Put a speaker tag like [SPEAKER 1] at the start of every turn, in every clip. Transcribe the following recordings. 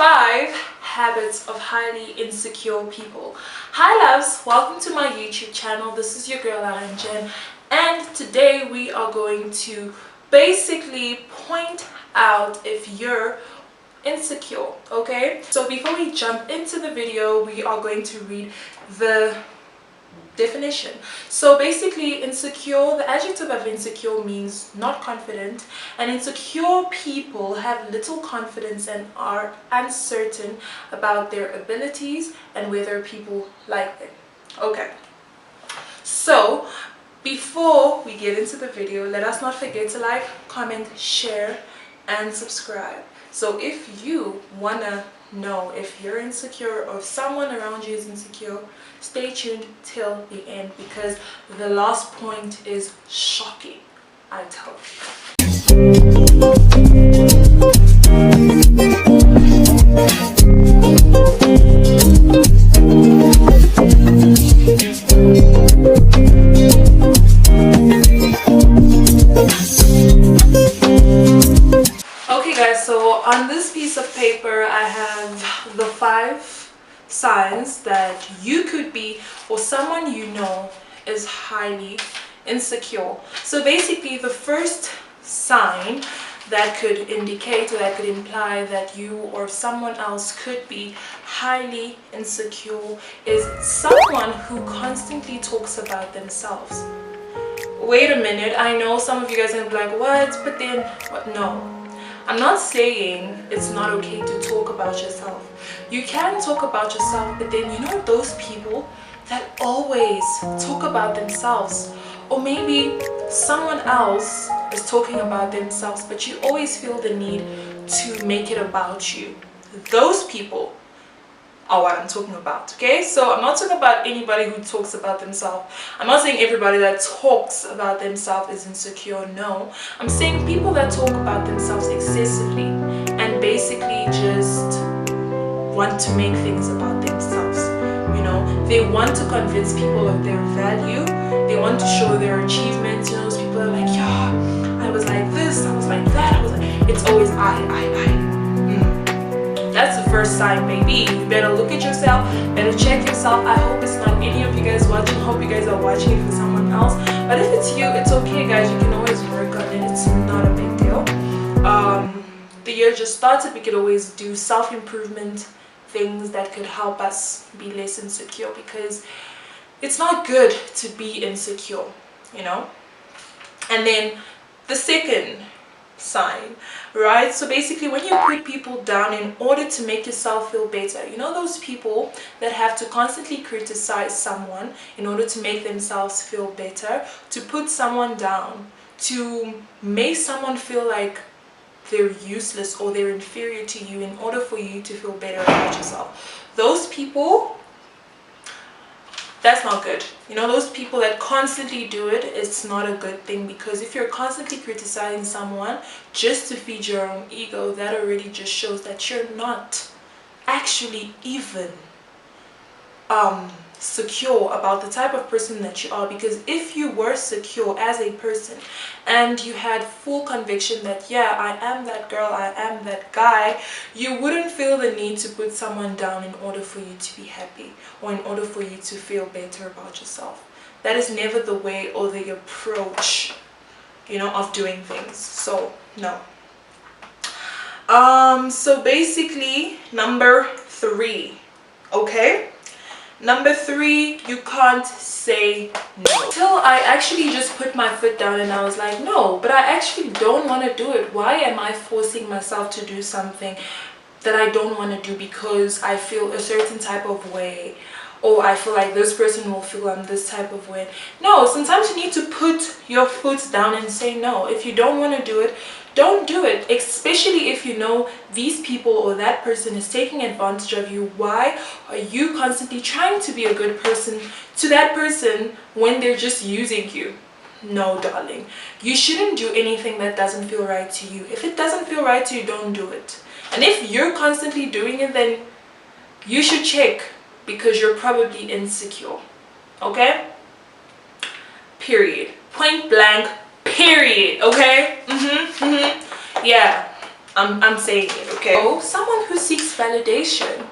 [SPEAKER 1] 5 habits of highly insecure people. Hi loves, welcome to my YouTube channel. This is your girl Alan Jen, and today we are going to basically point out if you're insecure. Okay, so before we jump into the video, we are going to read the definition. So basically, insecure, the adjective of insecure means not confident, and insecure people have little confidence and are uncertain about their abilities and whether people like them. Okay, so before we get into the video, let us not forget to like, comment, share and subscribe. So if you wanna know if you're insecure or if someone around you is insecure, stay tuned till the end, because the last point is shocking, I tell Okay guys, so on this piece of paper I have the 5 signs that you could be, or someone you know is highly insecure. So basically, the first sign that could indicate or that could imply that you or someone else could be highly insecure is someone who constantly talks about themselves. Wait a minute, I know some of you guys are gonna be like, what? But then, what? No. I'm not saying it's not okay to talk about yourself. You can talk about yourself, but then you know those people that always talk about themselves, or maybe someone else is talking about themselves, but you always feel the need to make it about you. Those people are what I'm talking about, okay? So I'm not talking about anybody who talks about themselves. I'm not saying everybody that talks about themselves is insecure, no. I'm saying people that talk about themselves excessively and basically just want to make things about themselves. You know, they want to convince people of their value. They want to show their achievements. You know, those people are like, yeah, I was like this, I was like that, I was like, it's always I. That's the first sign, baby. You better look at yourself, better check yourself. I hope it's not any of you guys watching. Hope you guys are watching it for someone else. But if it's you, it's okay, guys. You can always work on it. It's not a big deal. The year just started. We could always do self-improvement things that could help us be less insecure, because it's not good to be insecure, you know. And then the second sign, right? So basically, when you put people down in order to make yourself feel better, you know, those people that have to constantly criticize someone in order to make themselves feel better, to put someone down, to make someone feel like they're useless or they're inferior to you in order for you to feel better about yourself. Those people, that's not good. You know, those people that constantly do it, it's not a good thing, because if you're constantly criticizing someone just to feed your own ego, that already just shows that you're not actually even secure about the type of person that you are. Because if you were secure as a person and you had full conviction that, yeah, I am that girl, I am that guy, you wouldn't feel the need to put someone down in order for you to be happy or in order for you to feel better about yourself. That is never the way or the approach, you know, of doing things. So no. So basically, number 3, okay? Number 3, you can't say no. Till I actually just put my foot down and I was like, no, but I actually don't want to do it. Why am I forcing myself to do something that I don't want to do because I feel a certain type of way, or I feel like this person will feel I'm this type of way? No, sometimes you need to put your foot down and say no. If you don't want to do it, don't do it, especially if you know these people or that person is taking advantage of you. Why are you constantly trying to be a good person to that person when they're just using you? No, darling. You shouldn't do anything that doesn't feel right to you. If it doesn't feel right to you, don't do it. And if you're constantly doing it, then you should check, because you're probably insecure. Okay? Period. Point blank. Period. Okay? Yeah, I'm saying it, okay? Oh, someone who seeks seeks validation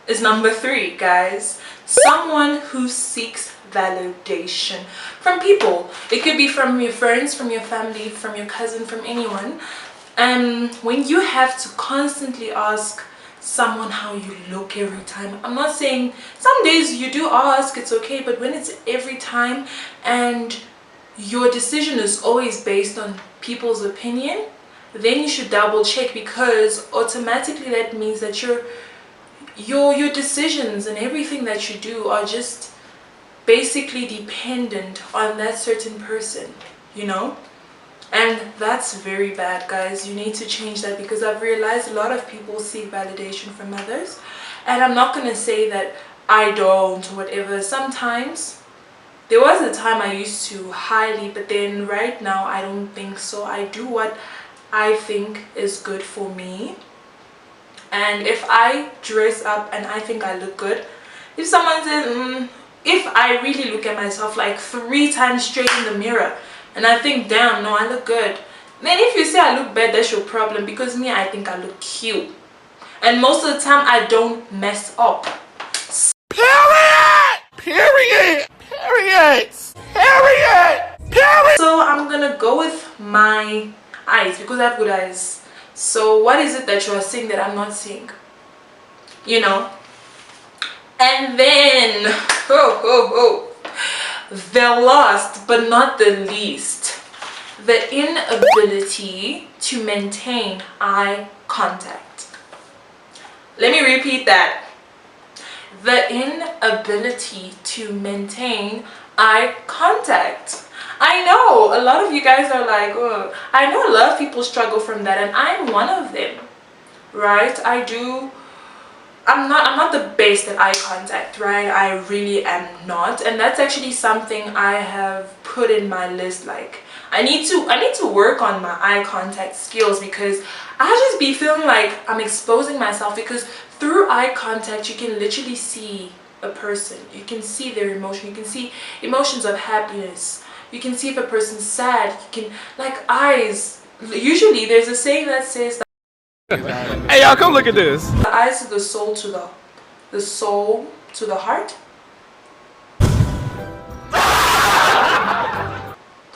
[SPEAKER 1] is number 3, guys. Someone who seeks validation from people. It could be from your friends, from your family, from your cousin, from anyone. And when you have to constantly ask someone how you look every time, I'm not saying some days you do ask, it's okay, but when it's every time and your decision is always based on people's opinion, then you should double check, because automatically that means that your decisions and everything that you do are just basically dependent on that certain person, you know. And that's very bad, guys. You need to change that, because I've realized a lot of people seek validation from others, and I'm not gonna say that I don't or whatever. Sometimes there was a time I used to highly, but then right now I don't think so. I do what I think is good for me, and if I dress up and I think I look good, if someone says if I really look at myself like 3 times straight in the mirror and I think, damn, no, I look good, then if you say I look bad, that's your problem, because me, I think I look cute, and most of the time I don't mess up. Period! Period! Period! Period! Period! So I'm gonna go with my eyes, because I have good eyes. So what is it that you are seeing that I'm not seeing? You know? And then, the last but not the least, the inability to maintain eye contact. Let me repeat that. The inability to maintain eye contact. I know a lot of you guys are like, oh, I know a lot of people struggle from that, and I'm one of them, right? I'm not the best at eye contact, right? I really am not, and that's actually something I have put in my list. Like, I need to work on my eye contact skills, because I just be feeling like I'm exposing myself, because through eye contact you can literally see a person. You can see their emotion. You can see emotions of happiness. You can see if a person's sad. You can, like, eyes. Usually there's a saying that says that
[SPEAKER 2] hey y'all, come look at this.
[SPEAKER 1] the eyes is the soul to the heart.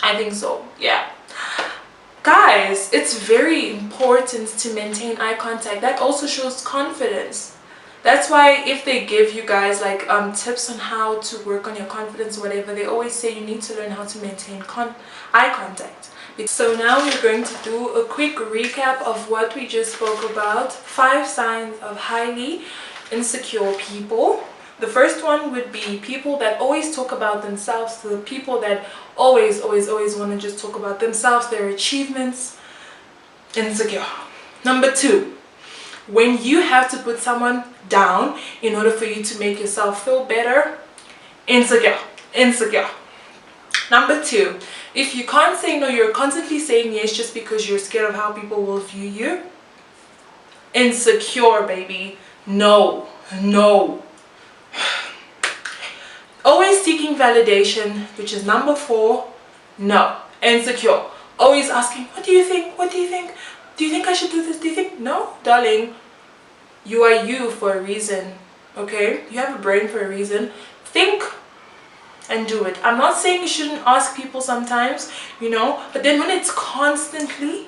[SPEAKER 1] I think so, yeah. Guys, it's very important to maintain eye contact. That also shows confidence. That's why if they give you guys like tips on how to work on your confidence or whatever, they always say you need to learn how to maintain eye contact. So now we're going to do a quick recap of what we just spoke about. 5 signs of highly insecure people. The first one would be people that always talk about themselves. So the people that always want to just talk about themselves, their achievements. Insecure. Number 2, when you have to put someone down in order for you to make yourself feel better. Insecure. Number 2, if you can't say no, you're constantly saying yes just because you're scared of how people will view you. Insecure, baby. No. Always seeking validation, which is number 4. No. Insecure. Always asking, what do you think? Do you think I should do this? Do you think? No, darling. You are you for a reason. Okay? You have a brain for a reason. Think and do it. I'm not saying you shouldn't ask people sometimes, you know, but then when it's constantly,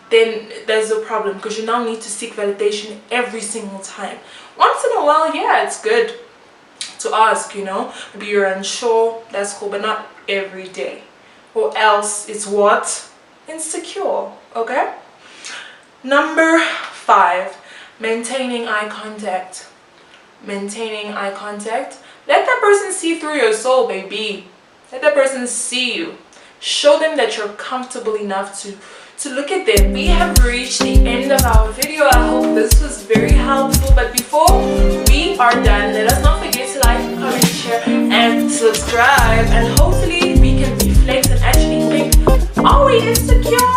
[SPEAKER 1] then there's a problem, because you now need to seek validation every single time. Once in a while, yeah, it's good to ask, you know. Maybe you're unsure, that's cool, but not every day, or else it's what? Insecure. Okay? Number 5, maintaining eye contact. Let that person see through your soul, baby. Let that person see you. Show them that you're comfortable enough to look at them. We have reached the end of our video. I hope this was very helpful. But before we are done, let us not forget to like, comment, share, and subscribe. And hopefully we can reflect and actually think, are we insecure?